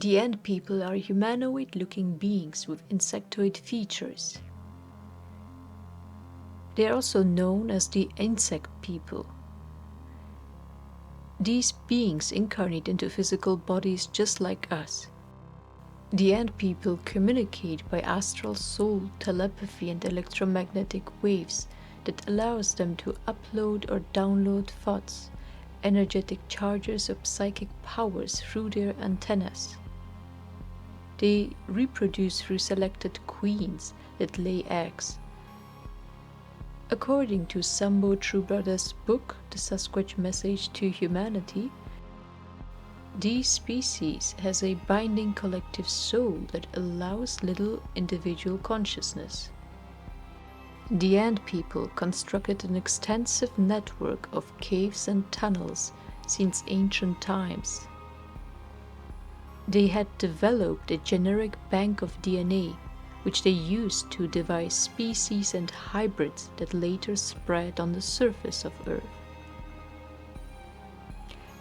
The Ant people are humanoid-looking beings with insectoid features. They are also known as the insect people. These beings incarnate into physical bodies just like us. The Ant people communicate by astral soul, telepathy and electromagnetic waves that allows them to upload or download thoughts, energetic charges of psychic powers through their antennas. They reproduce through selected queens that lay eggs. According to Sambo True Brothers' book, The Sasquatch Message to Humanity, these species has a binding collective soul that allows little individual consciousness. The Ant people constructed an extensive network of caves and tunnels since ancient times. They had developed a generic bank of DNA, which they used to devise species and hybrids that later spread on the surface of Earth.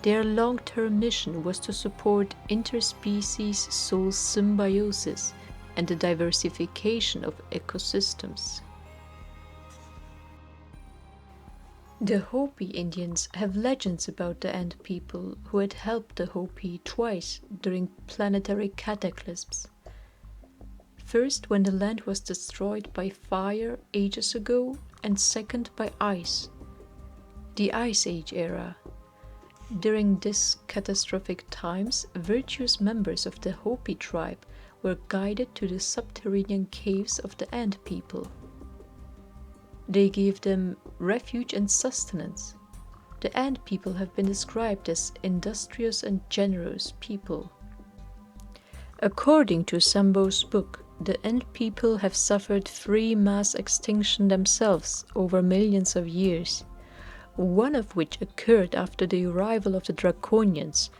Their long-term mission was to support interspecies soul symbiosis and the diversification of ecosystems. The Hopi Indians have legends about the Ant people who had helped the Hopi twice during planetary cataclysms. First, when the land was destroyed by fire ages ago, and second by ice, the Ice Age era. During these catastrophic times, virtuous members of the Hopi tribe were guided to the subterranean caves of the Ant people. They gave them refuge and sustenance. The Ant people have been described as industrious and generous people. According to Sambo's book, the Ant people have suffered three mass extinction themselves over millions of years, one of which occurred after the arrival of the Draconians,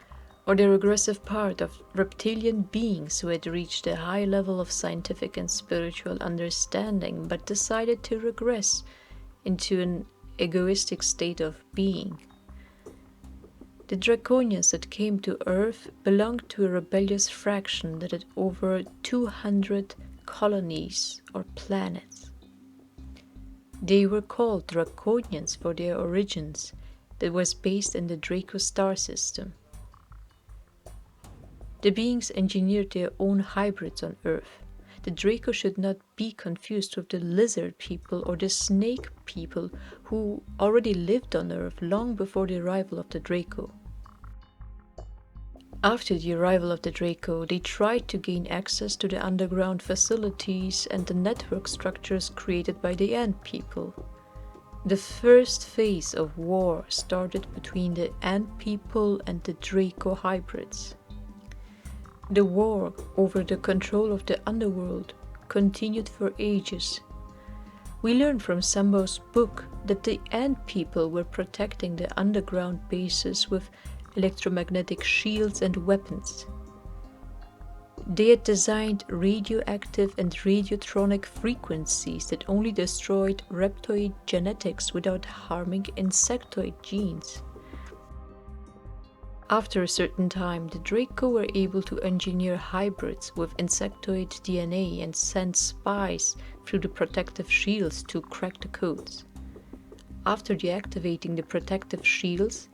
or the regressive part of reptilian beings who had reached a high level of scientific and spiritual understanding but decided to regress into an egoistic state of being. The Draconians that came to Earth belonged to a rebellious fraction that had over 200 colonies or planets. They were called Draconians for their origins that was based in the Draco star system. The beings engineered their own hybrids on Earth. The Draco should not be confused with the lizard people or the snake people who already lived on Earth long before the arrival of the Draco. After the arrival of the Draco, they tried to gain access to the underground facilities and the network structures created by the Ant people. The first phase of war started between the Ant people and the Draco hybrids. The war over the control of the underworld continued for ages. We learn from Sambo's book that the Ant people were protecting the underground bases with electromagnetic shields and weapons. They had designed radioactive and radiotronic frequencies that only destroyed reptoid genetics without harming insectoid genes. After a certain time, the Draco were able to engineer hybrids with insectoid DNA and send spies through the protective shields to crack the codes. After deactivating the protective shields,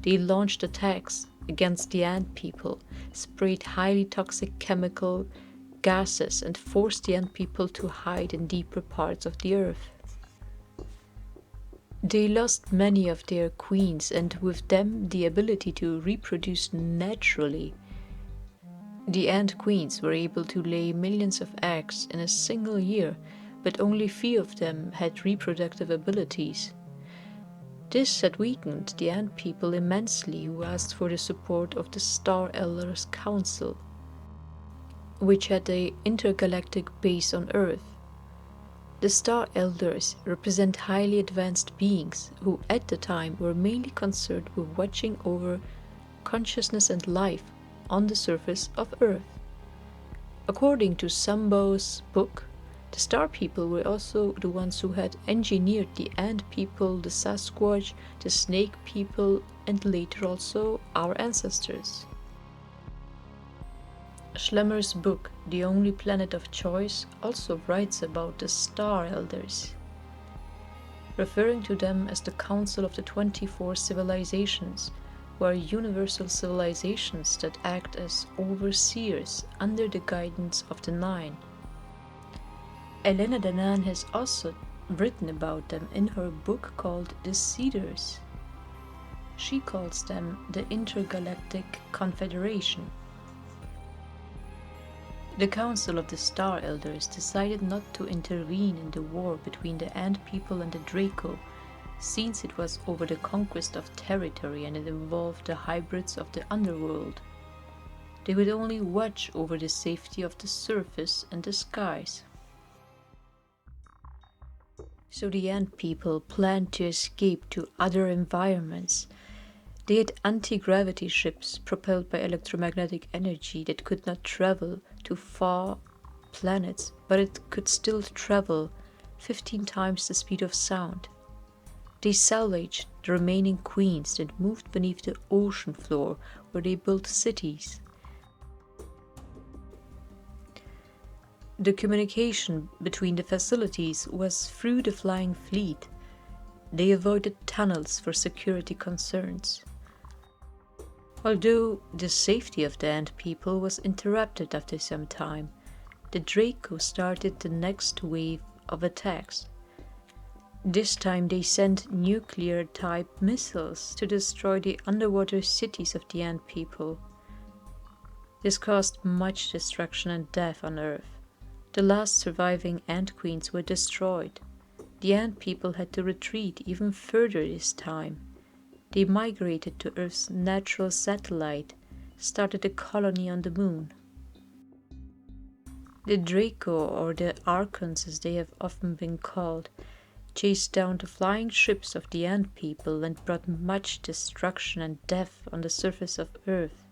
they launched attacks against the Ant people, sprayed highly toxic chemical gases, and forced the Ant people to hide in deeper parts of the Earth. They lost many of their queens and with them the ability to reproduce naturally. The Ant queens were able to lay millions of eggs in a single year, but only few of them had reproductive abilities. This had weakened the Ant people immensely, who asked for the support of the Star Elders Council, which had an intergalactic base on Earth. The Star Elders represent highly advanced beings who at the time were mainly concerned with watching over consciousness and life on the surface of Earth. According to Sambo's book, the Star people were also the ones who had engineered the Ant people, the Sasquatch, the Snake people, and later also our ancestors. Schlemmer's book, The Only Planet of Choice, also writes about the Star Elders, referring to them as the Council of the 24 Civilizations, who are universal civilizations that act as overseers under the guidance of the Nine. Elena Danan has also written about them in her book called The Seeders. She calls them the Intergalactic Confederation. The Council of the Star Elders decided not to intervene in the war between the Ant People and the Draco, since it was over the conquest of territory and it involved the hybrids of the underworld. They would only watch over the safety of the surface and the skies. So the Ant People planned to escape to other environments. They had anti-gravity ships propelled by electromagnetic energy that could not travel to far planets, but it could still travel 15 times the speed of sound. They salvaged the remaining queens and moved beneath the ocean floor, where they built cities. The communication between the facilities was through the flying fleet. They avoided tunnels for security concerns. Although the safety of the Ant People was interrupted after some time, the Draco started the next wave of attacks. This time they sent nuclear-type missiles to destroy the underwater cities of the Ant People. This caused much destruction and death on Earth. The last surviving Ant Queens were destroyed. The Ant People had to retreat even further this time. They migrated to Earth's natural satellite, started a colony on the moon. The Draco, or the Archons as they have often been called, chased down the flying ships of the Ant People and brought much destruction and death on the surface of Earth.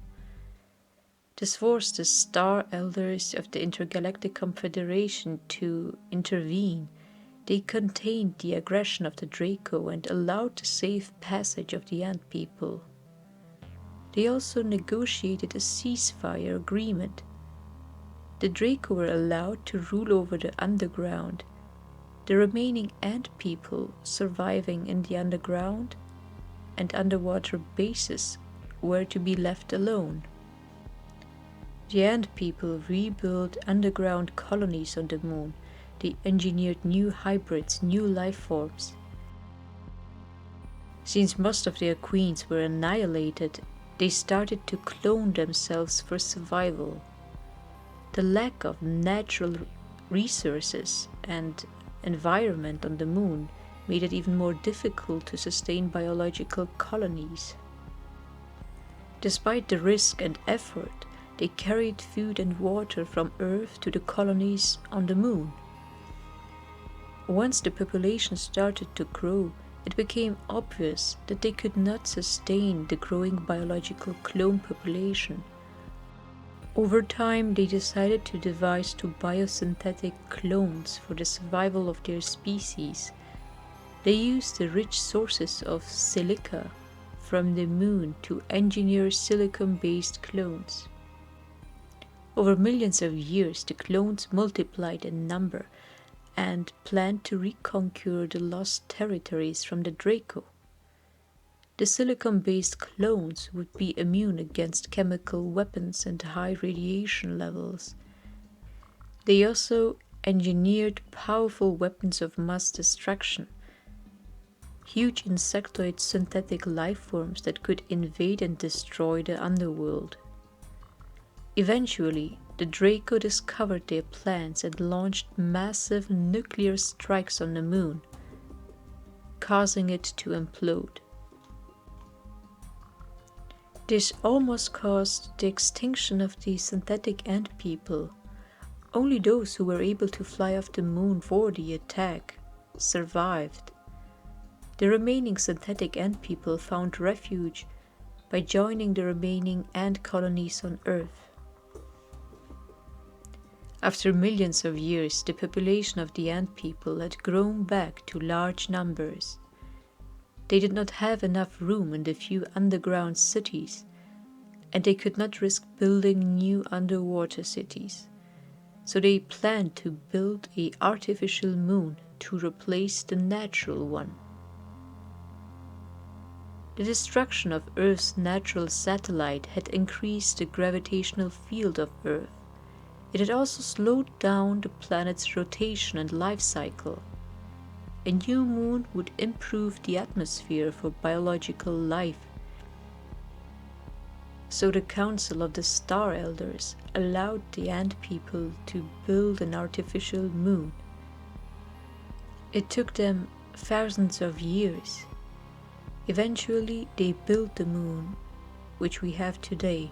This forced the Star Elders of the Intergalactic Confederation to intervene. They contained the aggression of the Draco and allowed the safe passage of the Ant People. They also negotiated a ceasefire agreement. The Draco were allowed to rule over the underground. The remaining Ant People surviving in the underground and underwater bases were to be left alone. The Ant People rebuilt underground colonies on the moon. They engineered new hybrids, new life forms. Since most of their queens were annihilated, they started to clone themselves for survival. The lack of natural resources and environment on the moon made it even more difficult to sustain biological colonies. Despite the risk and effort, they carried food and water from Earth to the colonies on the moon. Once the population started to grow, it became obvious that they could not sustain the growing biological clone population. Over time, they decided to devise two biosynthetic clones for the survival of their species. They used the rich sources of silica from the moon to engineer silicon-based clones. Over millions of years, the clones multiplied in number and planned to reconquer the lost territories from the Draco. The silicon-based clones would be immune against chemical weapons and high radiation levels. They also engineered powerful weapons of mass destruction, huge insectoid synthetic life forms that could invade and destroy the underworld. Eventually, the Draco discovered their plans and launched massive nuclear strikes on the moon, causing it to implode. This almost caused the extinction of the synthetic Ant People. Only those who were able to fly off the moon for the attack survived. The remaining synthetic Ant People found refuge by joining the remaining ant colonies on Earth. After millions of years, the population of the Ant People had grown back to large numbers. They did not have enough room in the few underground cities, and they could not risk building new underwater cities. So they planned to build an artificial moon to replace the natural one. The destruction of Earth's natural satellite had increased the gravitational field of Earth. It had also slowed down the planet's rotation and life cycle. A new moon would improve the atmosphere for biological life. So the Council of the Star Elders allowed the Ant People to build an artificial moon. It took them thousands of years. Eventually they built the moon, which we have today,